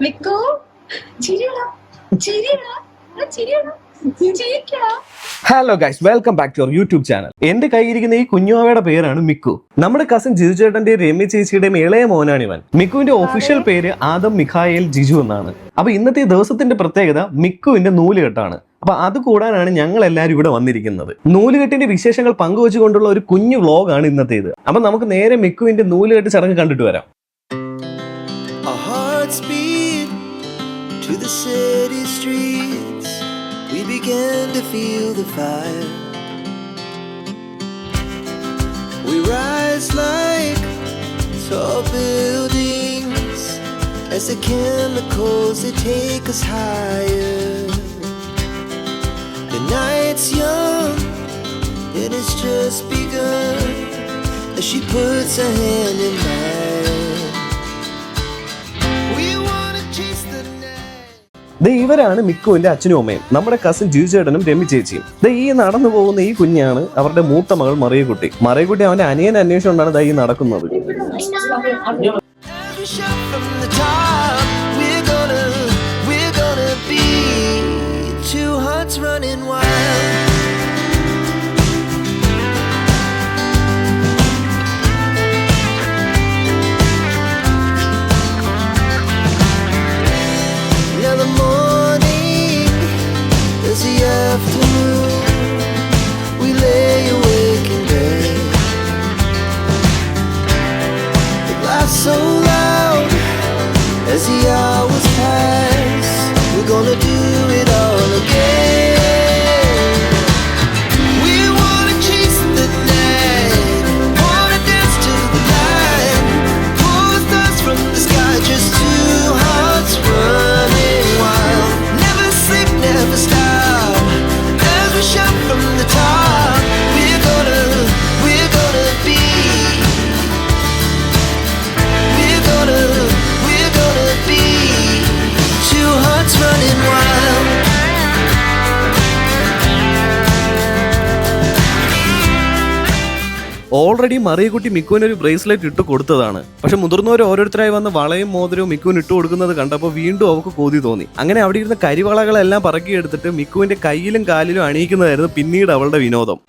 Miku ചിരിയടാ ചിരിയടാ ചിരിയടാ ചിരിക്കടാ. Hello guys, welcome back to our YouTube channel. എന്റെ കയ്യിരിക്കുന്ന ഈ കുഞ്ഞുവാവയുടെ പേരാണ് മിക്കു. നമ്മുടെ കസിൻ ജിജു ചേട്ടന്റെയും രമ്യ ചേച്ചിയുടെയും ഇളയ മോനാണ് ഇവൻ. മിക്കുവിന്റെ ഒഫീഷ്യൽ പേര് ആദം മിഖായേൽ ജിജു എന്നാണ്. അപ്പൊ ഇന്നത്തെ ദിവസത്തിന്റെ പ്രത്യേകത മിക്കുവിന്റെ നൂലുകെട്ടാണ്. അപ്പൊ അത് കൂടാനാണ് ഞങ്ങൾ എല്ലാവരും ഇവിടെ വന്നിരിക്കുന്നത്. നൂലുകെട്ടിന്റെ വിശേഷങ്ങൾ പങ്കുവെച്ചുകൊണ്ടുള്ള ഒരു കുഞ്ഞു വ്ലോഗാണ് ഇന്നത്തേത്. അപ്പൊ നമുക്ക് നേരെ മിക്കുവിന്റെ നൂലുകെട്ട് ചടങ്ങ് കണ്ടിട്ട് വരാം. To the city streets, we began to feel the fire. We rise like tall buildings as the chemicals they take us higher. The night's young and it's just begun as she puts her hand in mine. ഇവരാണ് മിക്കുവിന്റെ അച്ഛനും അമ്മയും, നമ്മുടെ cousin Jiju ചേട്ടനും രമ്യ ചേച്ചിയും. ഈ നടന്നു പോകുന്ന ഈ കുഞ്ഞാണ് അവരുടെ മൂത്ത മകൾ മറിയക്കുട്ടി. മറിയക്കുട്ടി അവന്റെ അനിയൻ അന്വേഷിച്ചുകൊണ്ടാണ് ഈ നടക്കുന്നത്. We lay awake in bed. It laughs so loud as the hours pass. We're gonna do it all again. We wanna chase the night, wanna dance to the light, pull stars from the sky, just two hearts running wild. Never sleep, never stop. Shout from the top, we're gonna be, we're gonna be two hearts running wild. Already Mariyakutty മിക്കുവിന് ഒരു bracelet ഇട്ട് കൊടുത്തതാണ്. പക്ഷെ മുതിർന്നവർ ഓരോരുത്തരായി വന്ന് വളയും മോതിരവും മിക്കുവിന് ഇട്ട് കൊടുക്കുന്നത് കണ്ടപ്പോൾ വീണ്ടും അവർക്ക് കൊതി തോന്നി. അങ്ങനെ അവിടെ ഇരുന്ന കരിവളകളെല്ലാം പറക്കിയെടുത്തിട്ട് മിക്കുവിന്റെ കയ്യിലും കാലിലും അണിയിക്കുന്നതായിരുന്നു പിന്നീട് അവളുടെ വിനോദം.